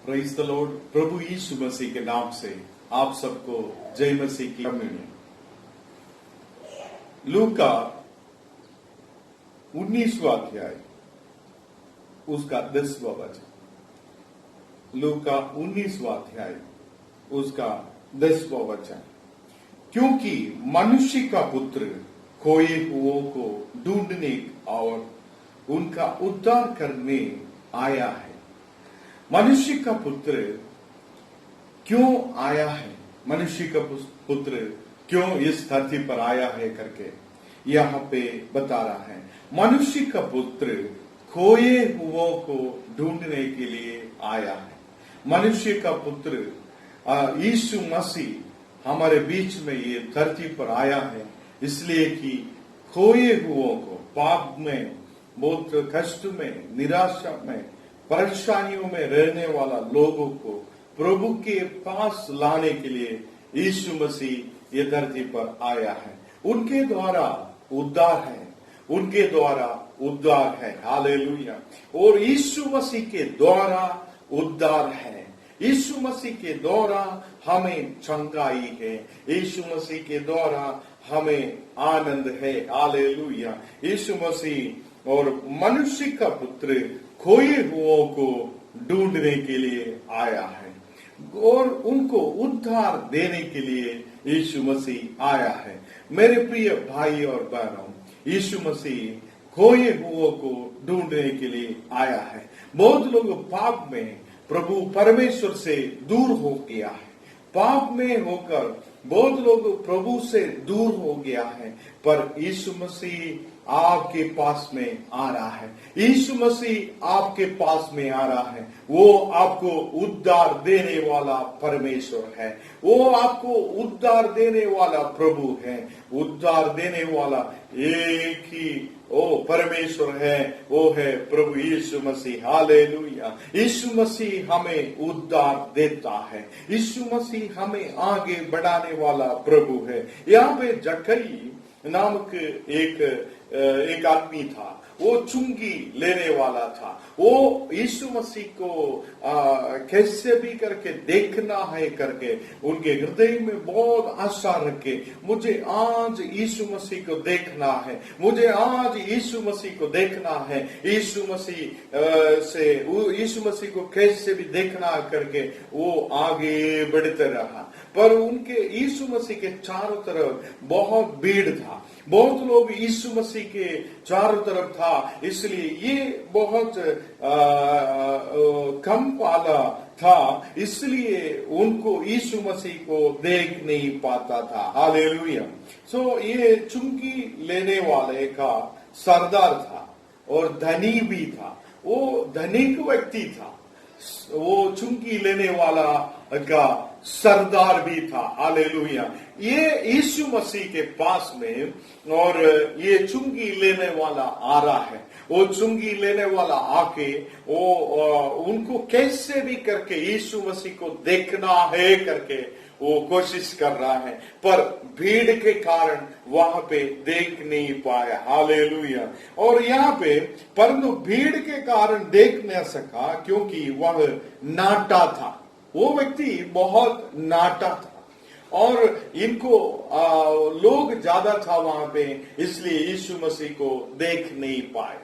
Praise the Lord. प्रभु यीशु मसीह के नाम से आप सबको जय मसीह की कम्युनियन। लूका 19वां अध्याय उसका 10वां वचन। लूका 19वां अध्याय उसका 10वां वचन। क्योंकि मनुष्य का पुत्र खोए हुओं को ढूंढने और उनका उद्धार करने आया है। मनुष्य का पुत्र क्यों आया है, मनुष्य का पुत्र क्यों इस धरती पर आया है करके यहाँ पे बता रहा है। मनुष्य का पुत्र खोए हुओं को ढूंढने के लिए आया है। मनुष्य का पुत्र यीशु मसीह हमारे बीच में ये धरती पर आया है इसलिए कि खोए हुओं को, पाप में, बहुत कष्ट में, निराशा में, परेशानियों में रहने वाला लोगों को प्रभु के पास लाने के लिए यीशु मसीह ये धरती पर आया है। उनके द्वारा उद्धार है, उनके द्वारा उद्धार है। हालेलुया। और यीशु मसीह के द्वारा उद्धार है। यीशु मसीह के द्वारा हमें चंगाई है। यीशु मसीह के द्वारा हमें आनंद है। हालेलुया। यीशु मसीह और मनुष्य का पुत्र खोए हुओं को ढूंढने के लिए आया है और उनको उद्धार देने के लिए यीशु मसीह आया है। मेरे प्रिय भाई और बहनों, यीशु मसीह खोए हुओं को ढूंढने के लिए आया है। बहुत लोग पाप में प्रभु परमेश्वर से दूर हो गया है। पाप में होकर बहुत लोग प्रभु से दूर हो गया है, पर यीशु मसीह आपके पास में आ रहा है। यीशु मसीह आपके पास में आ रहा है। वो आपको उद्धार देने वाला परमेश्वर है। वो आपको उद्धार देने वाला प्रभु है। उद्धार देने वाला एक ही परमेश्वर है, वो है प्रभु यीशु मसीह। हालेलुया। यीशु मसीह हमें उद्धार देता है। यीशु मसीह हमें आगे बढ़ाने वाला प्रभु है। यहाँ पे जक्कई नामक एक आदमी था। वो चुंगी लेने वाला था। वो यीशु मसीह को कैसे भी करके देखना है करके उनके हृदय में बहुत आशा रखे, मुझे आज यीशु मसीह को देखना है, मुझे आज यीशु मसीह को देखना है। यीशु मसीह को कैसे भी देखना करके वो आगे बढ़ते रहा। पर उनके यीशु मसीह के चारों तरफ बहुत भीड़ था। बहुत लोग यीशु मसीह के चारों तरफ था, इसलिए ये बहुत कम वाला था, इसलिए उनको यीशु मसीह को देख नहीं पाता था। हालेलुया। सो ये चुंगी लेने वाले का सरदार था और धनी भी था। वो धनिक व्यक्ति था। वो चुंगी लेने वाला का सरदार भी था। हालेलुया। ये यीशु मसीह के पास में और ये चुंगी लेने वाला आ रहा है। वो चुंगी लेने वाला आके वो उनको कैसे भी करके यीशु मसीह को देखना है करके वो कोशिश कर रहा है, पर भीड़ के कारण वहां पे देख नहीं पाया। हालेलुया। और यहाँ पे परंतु भीड़ के कारण देख नहीं सका क्योंकि वह नाटा था। वो व्यक्ति बहुत नाटा था और इनको लोग ज्यादा था वहां पे, इसलिए यीशु मसीह को देख नहीं पाए।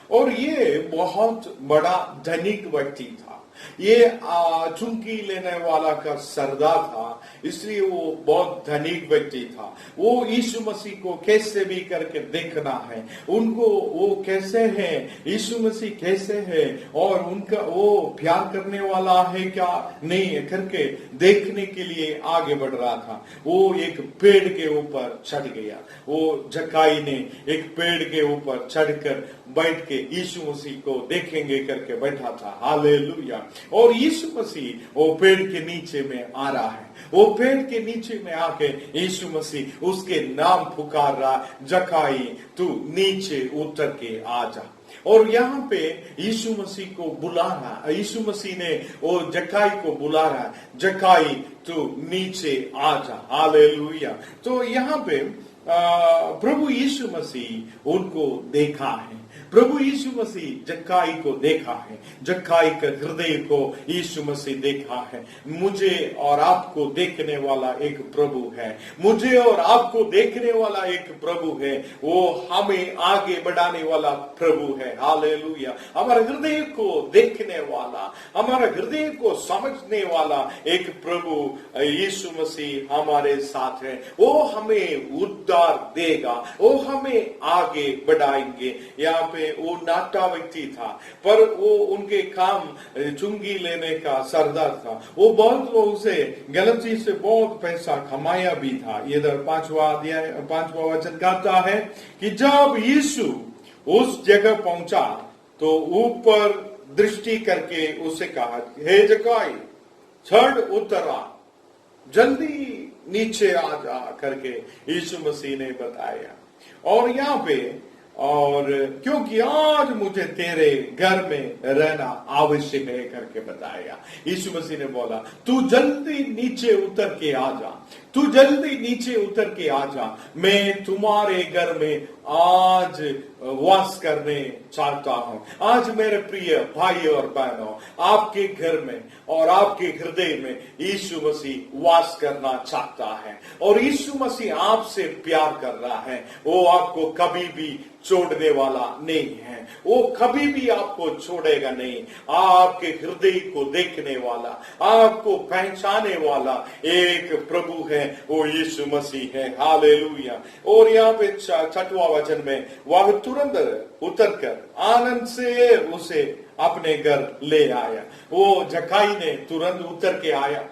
और ये बहुत बड़ा धनिक व्यक्ति था। ये चुंगी लेने वाला का सरदार था, इसलिए वो बहुत धनिक व्यक्ति था। वो यीशु मसीह को कैसे भी करके देखना है, उनको वो कैसे है, यीशु मसीह कैसे है और उनका वो प्यार करने वाला है क्या नहीं करके देखने के लिए आगे बढ़ रहा था। वो एक पेड़ के ऊपर चढ़ गया। वो जक्कई ने एक पेड़ के ऊपर चढ़कर बैठ के यीशु मसीह को देखेंगे करके बैठा था। हालेलुया। और यीशु मसीह वो पेड़ के नीचे में आ रहा है। वो पेड़ के नीचे में आके यीशु मसीह उसके नाम पुकार रहा, जक्कई तू नीचे उतर के आ जा। और यहाँ पे यीशु मसीह को बुला रहा, यीशु मसीह ने वो जक्कई को बुला रहा, जक्कई तू नीचे आ जा। हालेलुया। तो यहाँ पे प्रभु यीशु मसीह उनको देखा है। प्रभु यीशु मसीह जक्काई को देखा है, जक्काई के हृदय को यीशु मसीह देखा है। मुझे और आपको देखने वाला एक प्रभु है, मुझे और आपको देखने वाला एक प्रभु है, वो हमें आगे बढ़ाने वाला प्रभु है। हालेलुया। हमारे हृदय को देखने वाला, हमारे हृदय को समझने वाला एक प्रभु यीशु मसीह हमारे साथ है। वो हमें उद्धार देगा, वो हमें आगे बढ़ाएंगे। यहाँ पे वो नाटा व्यक्ति था, पर वो उनके काम चुंगी लेने का सरदार था। वो बहुत लोगों से गलती से बहुत पैसा कमाया भी था। ये 5वां वचन कहता है कि जब यीशु उस जगह पहुंचा तो ऊपर दृष्टि करके उसे कहा, हे जक्काई चढ़ उतरा, जल्दी नीचे आ जा करके यीशु मसीह ने बताया। और यहाँ पे, और क्योंकि आज मुझे तेरे घर में रहना आवश्यक है करके बताया। यीशु मसीह ने बोला, तू जल्दी नीचे उतर के आ जा, तू जल्दी नीचे उतर के आ जा, मैं तुम्हारे घर में आज वास करने चाहता हूं। आज मेरे प्रिय भाई और बहनों, आपके घर में और आपके हृदय में यीशु मसीह वास करना चाहता है, और यीशु मसीह आपसे प्यार कर रहा है। वो आपको कभी भी छोड़ने वाला नहीं है, वो कभी भी आपको छोड़ेगा नहीं। आपके हृदय को देखने वाला, आपको पहचाने वाला एक प्रभु है, वो यीशु मसीह है। हालेलुया। और यहाँ पे 6वां वचन में, वह तुरंत उतरकर आनंद से उसे अपने घर ले आया। वो जक्काई ने तुरंत उतर के आया,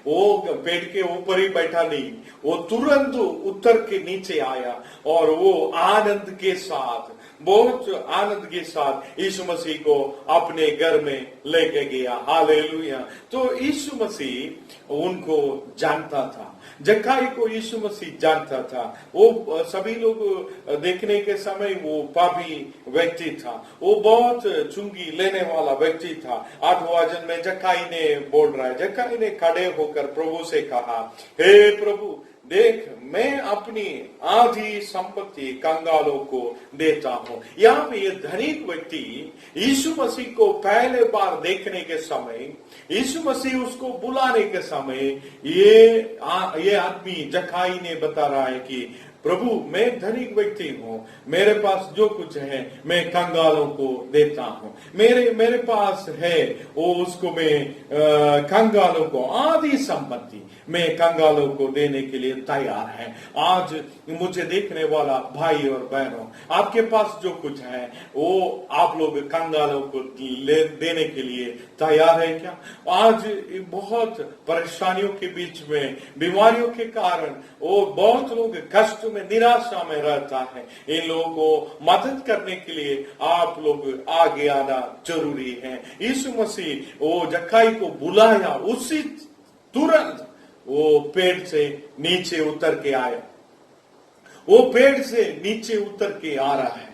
वो पेड़ के ऊपर ही बैठा नहीं, वो तुरंत उतर के नीचे आया, और वो आनंद के साथ, बहुत आनंद के साथ यीशु मसीह को अपने घर में लेके गया। हालेलुया। तो यीशु मसीह उनको जानता था, जक्काई को यीशु मसीह जानता था। वो सभी लोग देखने के समय वो पापी व्यक्ति था, वो बहुत चुंगी लेने वाला व्यक्ति था। 8वां वचन में जक्काई ने बोल रहा है, जक्काई ने खड़े होकर प्रभु से कहा, हे प्रभु देख, मैं अपनी आधी संपत्ति कंगालों को देता हूं। यहाँ पे ये धनिक व्यक्ति यीशु मसीह को पहले बार देखने के समय, यीशु मसीह उसको बुलाने के समय, ये आदमी जक्काई ने बता रहा है कि प्रभु मैं धनिक व्यक्ति हूं, मेरे पास जो कुछ है मैं कंगालों को देता हूं, मेरे पास है वो, उसको मैं कंगालों को आधी संपत्ति मैं कंगालों को देने के लिए तैयार है। आज मुझे देखने वाला भाई और बहनों, आपके पास जो कुछ है वो आप लोग कंगालों को देने के लिए तैयार है क्या? आज बहुत परेशानियों के बीच में, बीमारियों के कारण वो बहुत लोग कष्ट में, निराशा में रहता है। इन लोगों को मदद करने के लिए आप लोग आगे आना जरूरी है। यीशु मसीह वो जक्काई को बुलाया, उसी तुरंत वो पेड़ से नीचे उतर के आया, वो पेड़ से नीचे उतर के आ रहा है,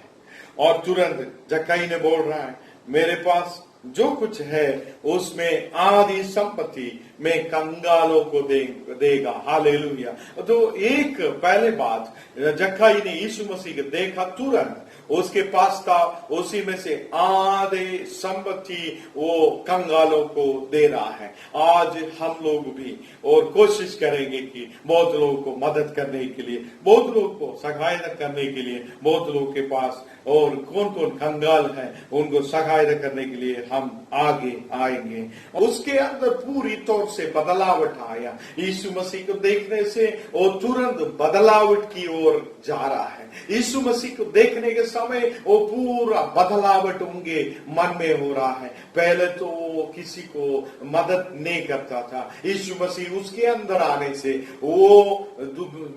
और तुरंत जक्काई ने बोल रहा है, मेरे पास जो कुछ है उसमें आधी संपत्ति में कंगालों को देगा। हालेलुया। तो एक पहले बात, जक्काई ने यीशु मसीह को देखा, तुरंत उसके पास था, उसी में से आधे संपत्ति वो कंगालों को दे रहा है। आज हम लोग भी और कोशिश करेंगे कि बहुत लोगों को मदद करने के लिए, बहुत लोगों को सहायता करने के लिए, बहुत लोगों के पास और कौन कौन कंगाल है उनको सहायता करने के लिए हम आगे आएंगे। उसके अंदर पूरी तौर से बदलावट आया। यीशु मसीह को देखने से वो तुरंत बदलावट की ओर जा रहा है। यीशु मसीह को देखने के समय वो पूरा बदलावट उनके मन में हो रहा है। पहले तो वो किसी को मदद नहीं करता था, यीशु मसीह उसके अंदर आने से वो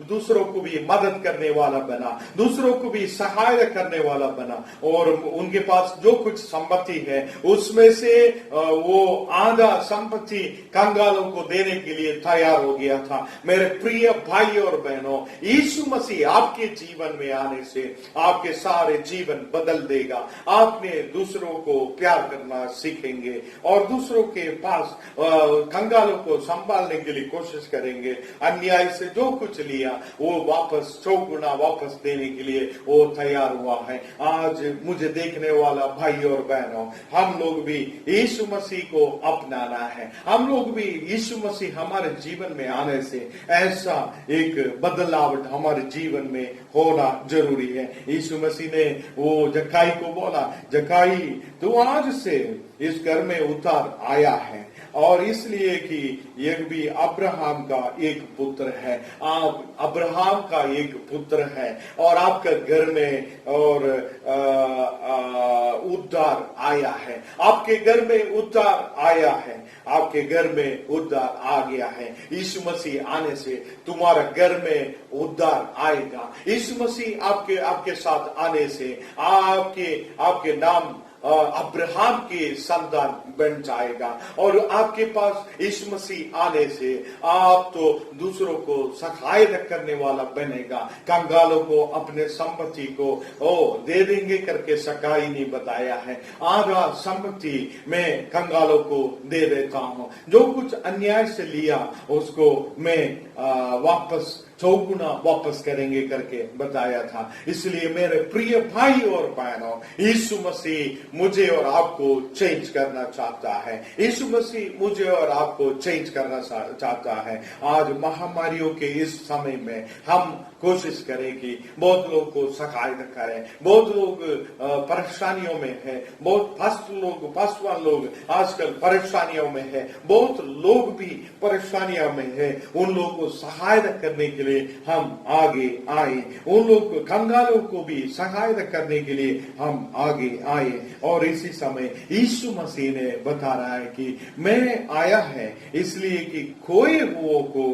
दूसरों को भी मदद करने वाला बना, दूसरों को भी सहायता करने वाला बना, और उनके पास जो कुछ संपत्ति है उसमें से वो आधा संपत्ति कंगालों को देने के लिए तैयार हो गया था। मेरे प्रिय भाई और बहनों, यीशु मसीह आपके जीवन में आने से, आपके साथ हमारे जीवन बदल देगा। आपने दूसरों को प्यार करना सीखेंगे और दूसरों के पास कंगालों को संभालने के लिए कोशिश करेंगे। अन्याय से जो कुछ लिया वो वापस चौगुना वापस देने के लिए वो तैयार हुआ है। आज मुझे देखने वाला भाई और बहनों, हम लोग भी यीशु मसीह को अपनाना है। हम लोग भी यीशु मसीह हमारे जीवन में आने से ऐसा एक बदलाव हमारे जीवन में होना जरूरी है। यीशु मसीह ने वो जक्काई को बोला, जक्काई तू आज से इस घर में उतर आया है और इसलिए कि यह भी अब्राहम का एक पुत्र है। आप अब्राहम का एक पुत्र है और आपका घर में और उद्धार आया है। आपके घर में उद्धार आया है। आपके घर में उद्धार आ गया है। यीशु मसीह आने से तुम्हारा घर में उद्धार आएगा। यीशु मसीह आपके साथ आने से आपके नाम अब्राहम के संतान बन जाएगा और आपके पास यीशु मसीह आने से आप तो दूसरों को सहायता करने वाला बनेगा। कंगालों को अपने संपत्ति को दे देंगे करके सकाई नहीं बताया है। आधा संपत्ति मैं कंगालों को दे देता हूं। जो कुछ अन्याय से लिया उसको मैं वापस चौगुना वापस करेंगे करके बताया था। इसलिए मेरे प्रिय भाई और बहनों, यीशु मसीह मुझे और आपको चेंज करना चाहता है। यीशु मसीह मुझे और आपको चेंज करना चाहता है। आज महामारियों के इस समय में हम कोशिश करें कि बहुत लोग को सहायता करें। बहुत लोग परेशानियों में है। बहुत पासवान लोग आजकल परेशानियों में है। बहुत लोग भी परेशानियों में है। उन लोगों को सहायता करने के लिए हम आगे आए। उन लोग कंगालों को भी सहायता करने के लिए हम आगे आए। और इसी समय यीशु मसीह ने बता रहा है कि मैं आया है इसलिए कि खोए हुओं को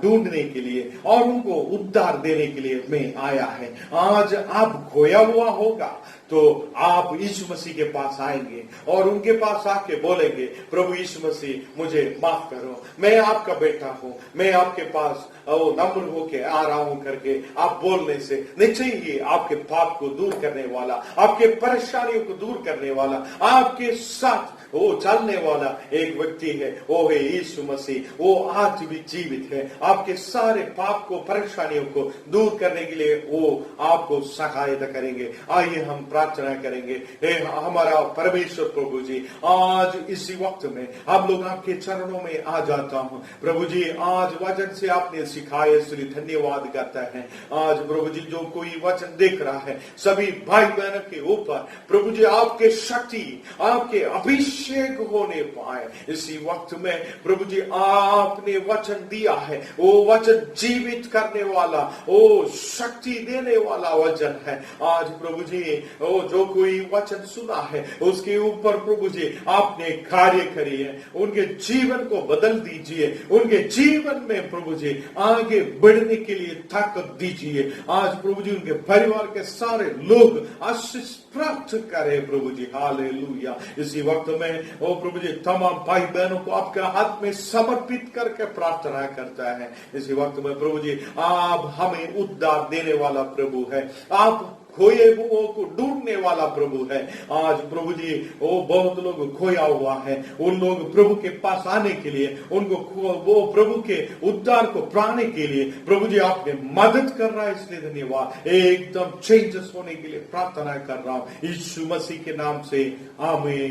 ढूंढने के लिए और उनको उद्धार देने के लिए मैं आया है। आज आप खोया हुआ होगा तो आप यीशु मसीह के पास आएंगे और उनके पास आके बोलेंगे, प्रभु यीशु मसीह मुझे माफ करो, मैं आपका बेटा हूं, मैं आपके पास नम्र होके आ रहा हूं करके आप बोलने से निश्चय ही आपके पाप को दूर करने वाला, आपके परेशानियों को दूर करने वाला, आपके साथ वो चलने वाला एक व्यक्ति है, वो है यीशु मसीह। वो आज भी जीवित है। आपके सारे पाप को परेशानियों को दूर करने के लिए वो आपको सहायता करेंगे। आइए हम प्रार्थना करेंगे। हे हमारा परमेश्वर प्रभु जी, आज इसी वक्त में हम लोग आपके चरणों में आ जाता हूं। प्रभु जी आज वचन से आपने सिखाया इसलिए धन्यवाद करता है। आज प्रभु जी जो कोई वचन देख रहा है सभी भाई बहनों के ऊपर प्रभु जी आपके शक्ति आपके अभिषेक होने पाए। इसी वक्त में प्रभु जी आपने वचन दिया है, वो वचन जीवित करने वाला, वो शक्ति देने वाला वचन है। आज प्रभु जी वो जो कोई वचन सुना है उसके ऊपर प्रभु जी आपने कार्य करी है। उनके जीवन को बदल दीजिए। उनके जीवन में प्रभु जी आगे बढ़ने के लिए ताकत दीजिए। आज प्रभु जी उनके परिवार के सारे लोग आशीष प्राप्त करें प्रभु जी। हालेलुया। इसी वक्त में ओ प्रभु जी तमाम भाई बहनों को आपके हाथ में समर्पित करके प्रार्थना करता है। इसी वक्त में प्रभु जी आप हमें उद्धार देने वाला प्रभु है। आप खोए हुओं को ढूंढने वाला प्रभु है। आज प्रभु जी वो बहुत लोग खोया हुआ है। उन लोग प्रभु के पास आने के लिए, उनको वो प्रभु के उद्धार को पाने के लिए प्रभु जी आपने मदद कर रहा है, इसलिए धन्यवाद। एकदम चेंजेस होने के लिए प्रार्थना कर रहा हूं यीशु मसीह के नाम से, आमीन।